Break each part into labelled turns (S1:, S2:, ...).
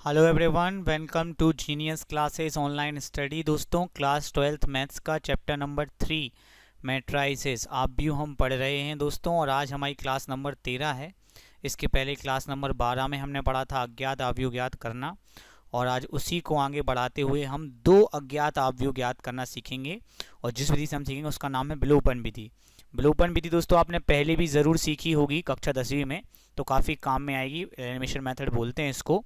S1: Hello everyone, welcome to genius classes online study. दोस्तों, class 12th maths का chapter number 3 matrices आप भी हम पढ़ रहे हैं दोस्तों। और आज हमारी क्लास नंबर 13 है। इसके पहले क्लास नंबर 12 में हमने पढ़ा था अज्ञात अवयव ज्ञात करना, और आज उसी को आगे बढ़ाते हुए हम दो अज्ञात अवयव ज्ञात करना सीखेंगे। और जिस विधि से हम सीखेंगे उसका नाम है विलोपन विधि। विलोपन विधि दोस्तों आपने पहले भी ज़रूर सीखी होगी कक्षा 10वीं में, तो काफ़ी काम में आएगी। एलिमिनेशन मेथड बोलते हैं इसको।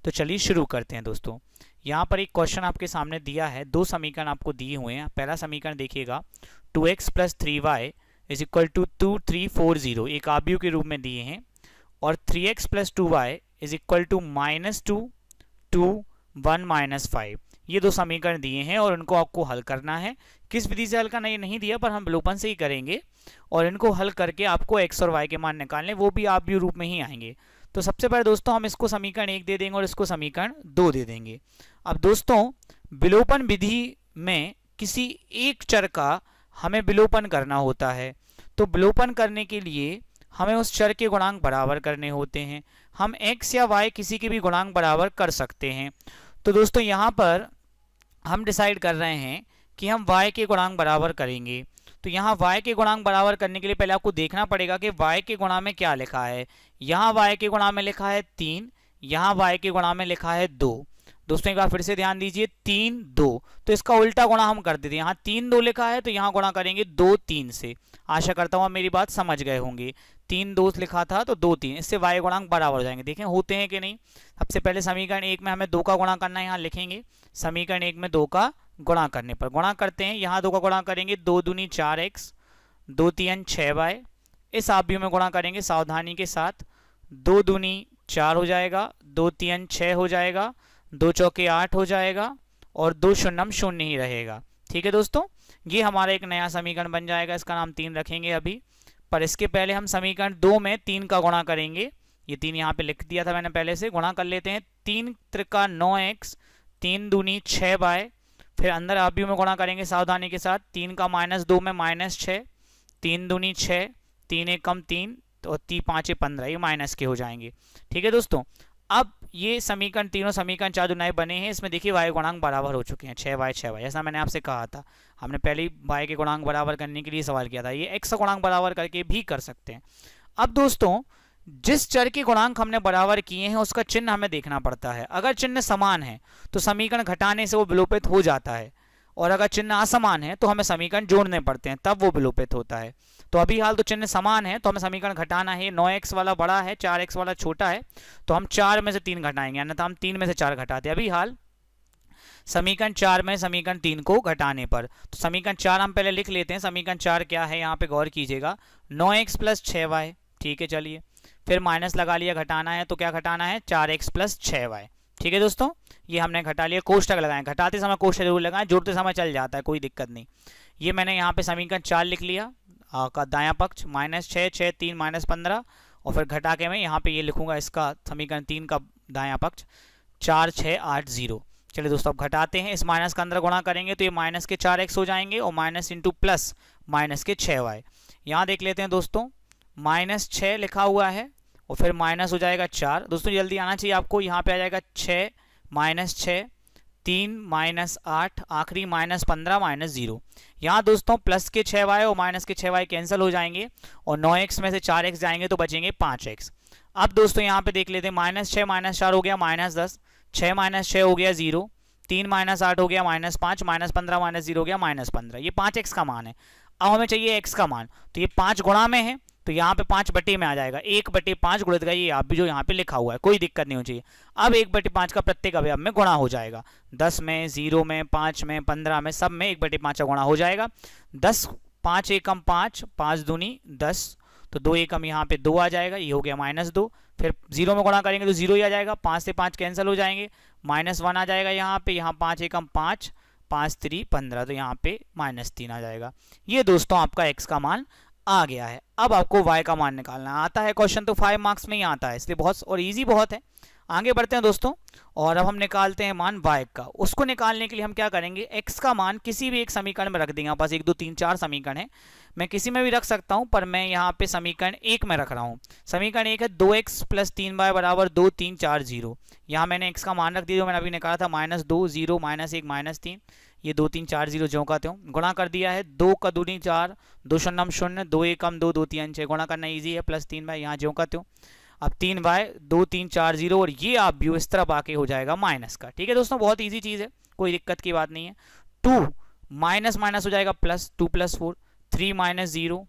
S1: तो चलिए शुरू करते हैं दोस्तों। यहाँ पर एक क्वेश्चन आपके सामने दिया है, दो समीकरण आपको दिए हुए हैं। पहला समीकरण देखिएगा, 2x + 3y = 2 3 4 0 एक अवयव के रूप में दिए हैं। और 3x + 2y = -2 2 1 -5 ये दो समीकरण दिए हैं और इनको आपको हल करना है। किस विधि से हल करना ये नहीं दिया, पर हम विलोपन से ही करेंगे। और इनको हल करके आपको x और y के मान निकालने, वो भी अवयव रूप में ही आएंगे। तो सबसे पहले दोस्तों हम इसको समीकरण 1 दे देंगे और इसको समीकरण 2 दे देंगे। अब दोस्तों विलोपन विधि में किसी एक चर का हमें विलोपन करना होता है। तो विलोपन करने के लिए हमें उस चर के गुणांक बराबर करने होते हैं। हम x या y किसी के भी गुणांक बराबर कर सकते हैं। तो दोस्तों यहाँ पर हम डिसाइड कर रहे हैं कि हम y के गुणांक बराबर करेंगे। तो यहाँ y के गुणांक बराबर करने के लिए पहले आपको देखना पड़ेगा कि y के गुणा में क्या लिखा है। यहाँ y के गुणा में लिखा है 3, यहाँ y के गुणा में लिखा है 2। दोस्तों एक बार फिर से ध्यान दीजिए, 3 2, तो इसका उल्टा गुणा हम कर देते हैं। यहाँ 3 2 लिखा है तो यहाँ गुणा करेंगे 2 3 से। आशा करता हूँ आप मेरी बात समझ गए होंगे। 3 2 लिखा था तो 2 3, इससे y गुणांक बराबर हो जाएंगे। देखें होते हैं कि नहीं। सबसे पहले समीकरण 1 में हमें 2 का गुणा करना है, यहाँ लिखेंगे समीकरण 1 में 2 का गुणा करने पर गुणा करते हैं। यहाँ 2 का गुणा करेंगे, 2 दूनी 4x, 2 3 6y। इस अवयव में गुणा करेंगे सावधानी के साथ, 2 दूनी 4 हो जाएगा, 2 3 6 हो जाएगा, 2 चौके 8 हो जाएगा और 2 शून्यम शून्य ही रहेगा। ठीक है दोस्तों, ये हमारा एक नया समीकरण बन जाएगा। इसका नाम 3 रखेंगे अभी। पर इसके पहले हम समीकरण 2 में 3 का गुणा करेंगे। ये 3 यहाँ पे लिख दिया था मैंने पहले से, गुणा कर लेते हैं। 3 त्रिका 9x, 3 दूनी 6y। फिर अंदर अवयव में गुणा करेंगे सावधानी के साथ, 3 का -2 में -6, 3 दूनी 6, 3 एक कम 3, तो 3 5 15, ये माइनस के हो जाएंगे। ठीक है दोस्तों, अब ये समीकरण तीनों समीकरण 4 जो नए बने हैं, इसमें देखिए y गुणांक बराबर हो चुके हैं, 6y 6y। ऐसा मैंने आपसे कहा था, हमने पहले ही y के गुणांक बराबर करने के लिए सवाल किया था। ये x का गुणांक बराबर करके भी कर सकते हैं। अब दोस्तों जिस चर के गुणांक हमने बराबर किए हैं उसका चिन्ह हमें देखना पड़ता है। अगर चिन्ह समान है तो समीकरण घटाने से वो विलोपित हो जाता है, और अगर चिन्ह असमान है तो हमें समीकरण जोड़ने पड़ते हैं, तब वो विलोपित होता है। तो अभी हाल तो चिन्ह समान है तो हमें समीकरण घटाना है। 9x वाला बड़ा है, 4x वाला छोटा है, तो हम 4 में से 3 घटाएंगे, अन्यथा हम 3 में से 4 घटाते हैं। अभी हाल समीकरण 4 में समीकरण 3 को घटाने पर, तो समीकरण 4 हम पहले लिख लेते हैं। समीकरण 4 क्या है, यहाँ पे गौर कीजिएगा, 9x + 6y। ठीक है, चलिए फिर माइनस लगा लिया, घटाना है तो क्या घटाना है, 4x + 6y। ठीक है दोस्तों, ये हमने घटा लिया। कोष्टक लगाएं, घटाते समय कोष्टक जरूर लगाएं, जोड़ते समय चल जाता है, कोई दिक्कत नहीं। ये मैंने यहाँ पे समीकरण 4 लिख लिया का दायां पक्ष, -6 6 3 -15, और फिर घटा के मैं यहाँ पे ये लिखूंगा इसका समीकरण 3 का दायां पक्ष, 4 6 8 0। चलिए दोस्तों अब घटाते हैं, इस माइनस का अंदर गुणा करेंगे तो ये माइनस के 4x हो जाएंगे, और माइनस इंटू प्लस माइनस के 6y। यहाँ देख लेते हैं दोस्तों, -6 लिखा हुआ है और फिर माइनस हो जाएगा 4। दोस्तों जल्दी आना चाहिए आपको, यहाँ पे आ जाएगा 6 -6 3 -8, आखिरी -15 -0। यहाँ दोस्तों प्लस के 6y और माइनस के 6y कैंसिल हो जाएंगे, और 9x में से 4x जाएंगे तो बचेंगे 5x। अब दोस्तों यहाँ पे देख लेते हैं, -6 -4 हो गया -10, 6 -6 हो गया 0, 3 -8 हो गया -5, -15 -0 हो गया -15। ये 5x का मान है। अब हमें चाहिए x का मान, तो ये 5 गुणा में है तो यहाँ पे 5 बटे में आ जाएगा, 1/5 गुणित का ये आप भी जो यहाँ पे लिखा हुआ है, कोई दिक्कत नहीं हो चाहिए। अब 1/5 का प्रत्येक अवयव में गुणा हो जाएगा, 10 में, 0 में, 5 में, 15 में, सब में 1/5 का गुणा हो जाएगा। 10 5 एकम 5, 5 दूनी 10, तो 2 एकम यहाँ पे 2 आ जाएगा, ये हो गया -2। फिर 0 में गुणा करेंगे तो 0 ही आ जाएगा, 5 से 5 कैंसिल हो जाएंगे, -1 आ जाएगा यहाँ पे, यहाँ 5 एकम 5, 5 3 15, तो यहाँ पे -3 आ जाएगा। ये दोस्तों आपका x का मान आ गया है। अब आपको y का मान निकालना आता है, क्वेश्चन तो 5 मार्क्स में ही आता है, इसलिए बहुत और इजी बहुत है। आगे बढ़ते हैं दोस्तों, और अब हम निकालते हैं मान y का। उसको निकालने के लिए हम क्या करेंगे, x का मान किसी भी एक समीकरण में रख देंगे। हमारे पास 1 2 3 4 समीकरण है, मैं किसी में भी रख सकता हूं, पर मैं यहाँ पे समीकरण 1 में रख रहा हूँ। समीकरण 1 है 2x + 3y बराबर 2 3 4 0। यहाँ मैंने x का मान रख दिया जो मैंने अभी निकाला था, -2 0 -1 -3, ये 2 3 4 0 ज्यों का त्यों गुणा कर दिया है। 2 का दूनी 4, 2 शून्यम 0, 2 एकम 2, 2 3 6, गुणा करना ईजी है, +3y यहाँ ज्यों का त्यों। अब 3y 2 3 4 0, और ये आप व्यू इस तरफ आके हो जाएगा माइनस का। ठीक है दोस्तों, बहुत ईजी चीज़ है, कोई दिक्कत की बात नहीं है। 2 माइनस माइनस हो जाएगा प्लस, 2 + 4, 3 - 0,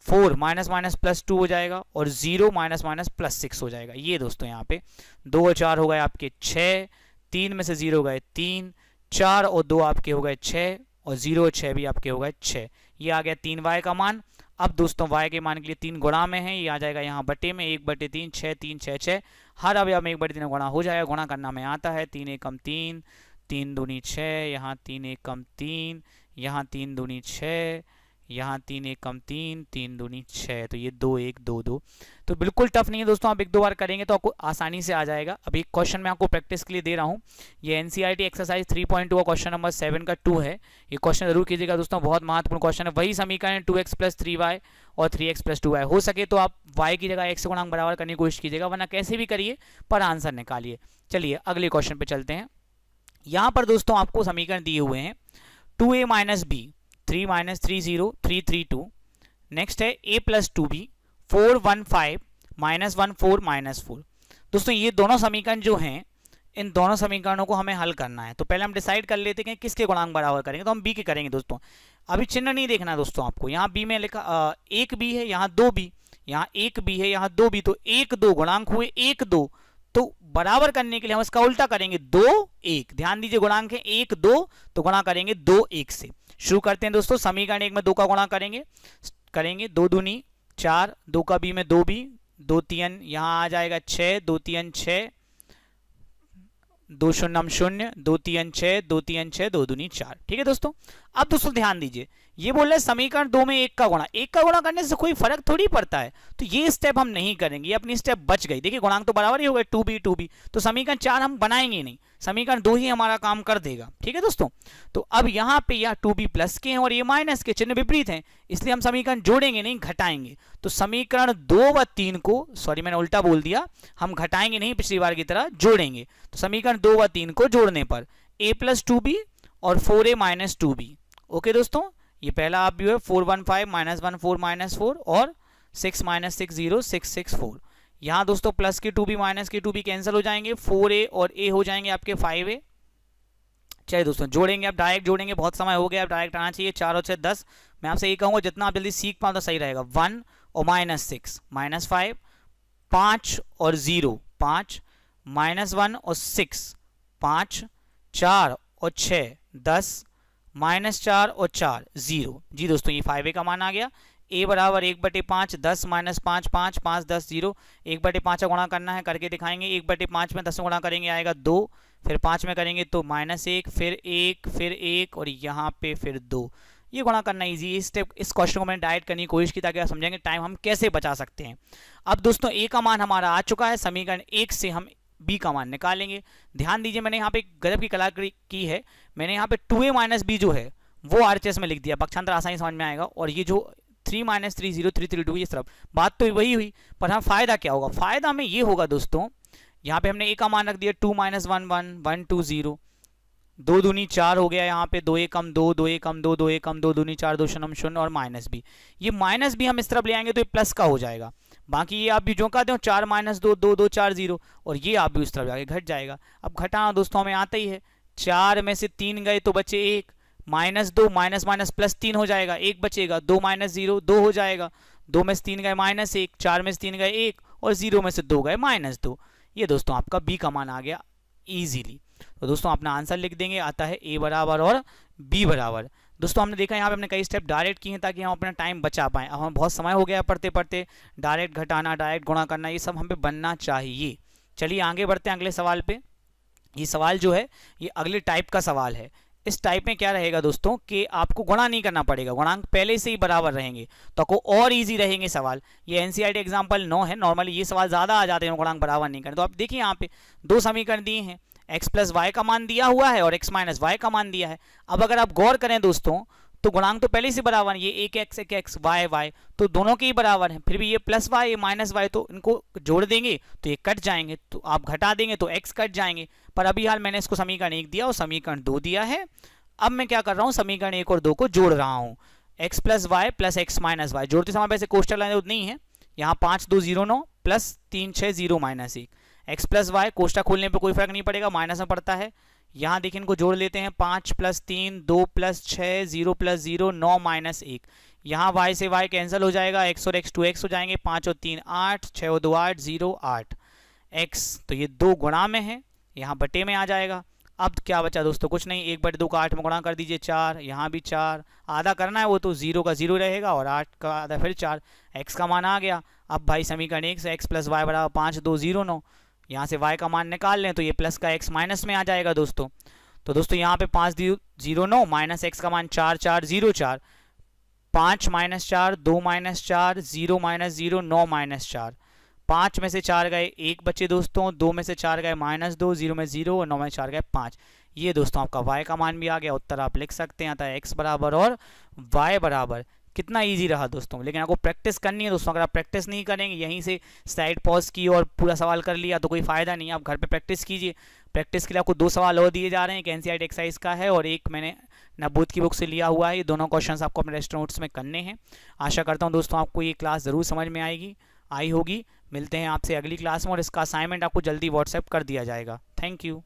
S1: 4 माइनस माइनस +2 हो जाएगा, और 0 माइनस माइनस +6 हो जाएगा। ये दोस्तों यहाँ पे 2 और 4 हो गए आपके 6, 3 में से 0 गए 3, 4 और 2 आपके हो गए 6, और 0 और 6 भी आपके हो गए 6। ये आ गया 3y का मान। अब दोस्तों y के मान के लिए 3 गुणा में है, ये आ जाएगा यहाँ बटे में, 1/3, 6 3 6 6, हर अवयव में 1/3 गुणा हो जाएगा। गुणा करना में आता है, 3 एकम 3, 3 दूनी 6, यहाँ 3 एकम 3, यहाँ 3 दूनी 6, यहाँ 3 एकम 3, 3 दूनी 6, तो ये 2 1 2 2। तो बिल्कुल टफ नहीं है दोस्तों, आप 1 2 बार करेंगे तो आपको आसानी से आ जाएगा। अभी क्वेश्चन मैं आपको प्रैक्टिस के लिए दे रहा हूँ, ये एनसीईआरटी एक्सरसाइज 3.2 का क्वेश्चन नंबर 7 का 2 है। ये क्वेश्चन जरूर कीजिएगा दोस्तों, बहुत महत्वपूर्ण क्वेश्चन है। वही समीकरण 2x + 3y और 3x + 2y, हो सके तो आप y की जगह x से गुणांक बराबर करने की कोशिश कीजिएगा, वरना कैसे भी करिए पर आंसर निकालिए। चलिए अगले क्वेश्चन पे चलते हैं। यहाँ पर दोस्तों आपको समीकरण दिए हुए हैं 2a - b 3 - 3 0 3 3 2, नेक्स्ट है a + 2b 4 1 5 -1 4 -4। दोस्तों ये दोनों समीकरण जो हैं, इन दोनों समीकरणों को हमें हल करना है। तो पहले हम डिसाइड कर लेते हैं कि किसके गुणांक बराबर करेंगे, तो हम b के करेंगे दोस्तों। अभी चिन्ह नहीं देखना है दोस्तों आपको, यहाँ b में लिखा 1 b है, यहाँ 2 b, यहाँ 1 b है, यहाँ 2 b, तो 1 2 गुणांक हुए 1 2, तो बराबर करने के लिए हम इसका उल्टा करेंगे 2 1। ध्यान दीजिए गुणांक है 1 2, तो गुणा करेंगे 2 1 से। शुरू करते हैं दोस्तों, समीकरण 1 में 2 का गुणा करेंगे 2 दूनी 4, 2 का b में 2 b, 2 3 यहाँ आ जाएगा 6, 2 3 6, 2 शून्यम 0, 2 3 6, 2 3 6, 2 दूनी 4। ठीक है दोस्तों, अब दोस्तों ध्यान दीजिए, ये बोल रहे समीकरण 2 में 1 का गुणा करने से कोई फर्क थोड़ी पड़ता है, तो ये स्टेप हम नहीं करेंगे, ये अपनी स्टेप बच गई। देखिए गुणांक तो बराबर ही हो गए 2b, तो समीकरण 4 हम बनाएंगे नहीं, समीकरण 2 ही हमारा काम कर देगा। ठीक है दोस्तों, तो अब यहाँ पे यह 2b प्लस के हैं और ये माइनस के, चिन्ह विपरीत हैं, इसलिए हम समीकरण जोड़ेंगे नहीं, घटाएंगे। तो समीकरण 2 व 3 को, सॉरी मैंने उल्टा बोल दिया, हम घटाएंगे नहीं पिछली बार की तरह, जोड़ेंगे। तो समीकरण 2 व 3 को जोड़ने पर a + 2b और 4a - 2b। ओके दोस्तों, ये पहला आप व्यू है 4 1 5 -1 4 -4 और 6 - 6 0 6 6 4। यहाँ दोस्तों प्लस के 2b माइनस के 2b कैंसिल हो जाएंगे, 4a और a हो जाएंगे आपके 5a। चलिए दोस्तों जोड़ेंगे, अब डायरेक्ट जोड़ेंगे, बहुत समय हो गया, अब डायरेक्ट आना चाहिए। 4 और 6 10, मैं आपसे ये कहूँगा जितना आप जल्दी सीख पाओ तो सही रहेगा। 1 और -6 -5, 5 और 0 5, -1 और 6 5, 4 और 6 10, -4 और 4 0। जी दोस्तों ये 5a का मान आ गया। a बराबर 1/5, 10 - 5 5 5 10 0, 1/5 का गुणा करना है, करके दिखाएंगे। 1/5 में 10 गुणा करेंगे आएगा 2, फिर 5 में करेंगे तो -1, फिर 1, फिर 1 और यहाँ पे फिर 2। ये गुणा करना इजी है। स्टेप इस क्वेश्चन को मैंने डायरेक्ट करने की कोशिश की ताकि आप समझेंगे टाइम हम कैसे बचा सकते हैं। अब दोस्तों a का मान हमारा आ चुका है, समीकरण 1 से हम b का मान निकालेंगे। ध्यान दीजिए मैंने यहाँ पे एक गजब की कलाकारी की है, मैंने यहाँ पे 2a - b जो है वो RHS में लिख दिया, पक्षांतर आसानी समझ में आएगा। और ये जो 3 - 3 0 3 3 2 ये सब बात तो वही हुई, पर हाँ फायदा क्या होगा, फायदा में ये होगा दोस्तों, यहाँ पे हमने a का मान रख दिया 2 - 1 1 1 2 0, 2 दूनी 4 हो गया, यहाँ पे 2 एकम 2 2 एकम 2 2 एकम 2 दूनी 4 2 शून्यम 0 और -b। ये -b हम इस तरफ ले आएंगे तो ये प्लस का हो जाएगा। बाकी ये आप भी जो कहते हो 4 - 2 2 2 4 0, और ये आप भी उस तरफ जाके घट जाएगा। अब घटाना दोस्तों हमें आता ही है, 4 में से 3 गए तो बचे 1, -2 माइनस +3 हो जाएगा, 1 बचेगा, 2 - 0 2 हो जाएगा, 2 में से 3 गए -1, 4 में से 3 गए 1 और 0 में से 2 गए -2। ये दोस्तों आपका b का मान आ गया इजीली। तो दोस्तों अपना आंसर लिख देंगे, आता है a बराबर और b बराबर। दोस्तों हमने देखा यहाँ पे हमने कई स्टेप डायरेक्ट किए हैं ताकि हम अपना टाइम बचा पाएँ। अब हमें बहुत समय हो गया पढ़ते पढ़ते, डायरेक्ट घटाना डायरेक्ट गुणा करना ये सब हम पे बनना चाहिए। चलिए आगे बढ़ते हैं अगले सवाल पे। ये सवाल जो है ये अगले टाइप का सवाल है। इस टाइप में क्या रहेगा दोस्तों कि आपको गुणा नहीं करना पड़ेगा, गुणांक पहले से ही बराबर रहेंगे, तो आपको और इजी रहेंगे सवाल। ये एनसीईआरटी एग्जाम्पल 9 है, नॉर्मली ये सवाल ज़्यादा आ जाते हैं गुणांक बराबर नहीं करें। तो आप देखिए यहाँ पे दो समीकरण दिए हैं, x प्लस वाई का मान दिया हुआ है और x माइनस वाई का मान दिया है। अब अगर आप गौर करें दोस्तों तो गुणांक तो पहले से बराबर है, ये एक x वाई वाई तो दोनों के ही बराबर हैं, फिर भी ये प्लस वाई ये माइनस वाई, तो इनको जोड़ देंगे तो ये कट जाएंगे, तो आप घटा देंगे तो x कट जाएंगे। पर अभी हाल मैंने इसको समीकरण 1 दिया और समीकरण 2 दिया है। अब मैं क्या कर रहा हूँ, समीकरण 1 और 2 को जोड़ रहा हूँ, x plus Y plus X minus Y. जोड़ते समय वैसे कोष्टक लगाने नहीं है, यहाँ 5 2 0 9 plus 3 6 0 minus 1, x plus y कोष्टक खोलने पे कोई फर्क नहीं पड़ेगा, माइनस में पड़ता है। यहाँ देखिए इनको जोड़ लेते हैं, 5 प्लस 3 2 प्लस 6 0 प्लस 0 9 माइनस 1। यहाँ y से y कैंसिल हो जाएगा, x और x 2x हो जाएंगे, 5 और 3 8 6 और 2 8 0 8 x, तो ये 2 गुणा में है, यहाँ बटे में आ जाएगा। अब क्या बचा दोस्तों, कुछ नहीं, 1/2 का 8 में गुणा कर दीजिए 4, यहाँ भी 4, आधा करना है वो तो 0 का 0 रहेगा और 8 का आधा फिर 4, x का मान आ गया। अब भाई समीकरण 1 से x प्लस वाई बराबर 5 2 0 9, यहाँ से y का मान निकाल लें तो ये प्लस का x माइनस में आ जाएगा दोस्तों। तो दोस्तों यहाँ पे 5 0 9 माइनस x का मान 4 4 0 4, 5 माइनस 4 2 माइनस 4 0 माइनस 0 9 माइनस 4, 5 में से 4 गए 1 बचे दोस्तों, 2 में से 4 गए -2, 0 में 0 और 9 में 4 गए 5। ये दोस्तों आपका y का मान भी आ गया, उत्तर आप लिख सकते हैं, आता है x बराबर और y बराबर। कितना इजी रहा दोस्तों, लेकिन आपको प्रैक्टिस करनी है दोस्तों। अगर आप प्रैक्टिस नहीं करेंगे, यहीं से स्लाइड पॉज की और पूरा सवाल कर लिया तो कोई फ़ायदा नहीं है। आप घर पे प्रैक्टिस कीजिए। प्रैक्टिस के लिए आपको 2 सवाल और दिए जा रहे हैं, एक एनसीईआरटी एक्सरसाइज का है और एक मैंने नवबोध की बुक से लिया हुआ है। ये दोनों क्वेश्चंस आपको अपने टेस्ट नोट्स में करने हैं। आशा करता हूँ दोस्तों आपको ये क्लास ज़रूर समझ में आई होगी। मिलते हैं आपसे अगली क्लास में और इसका असाइनमेंट आपको जल्दी व्हाट्सएप कर दिया जाएगा। Thank you.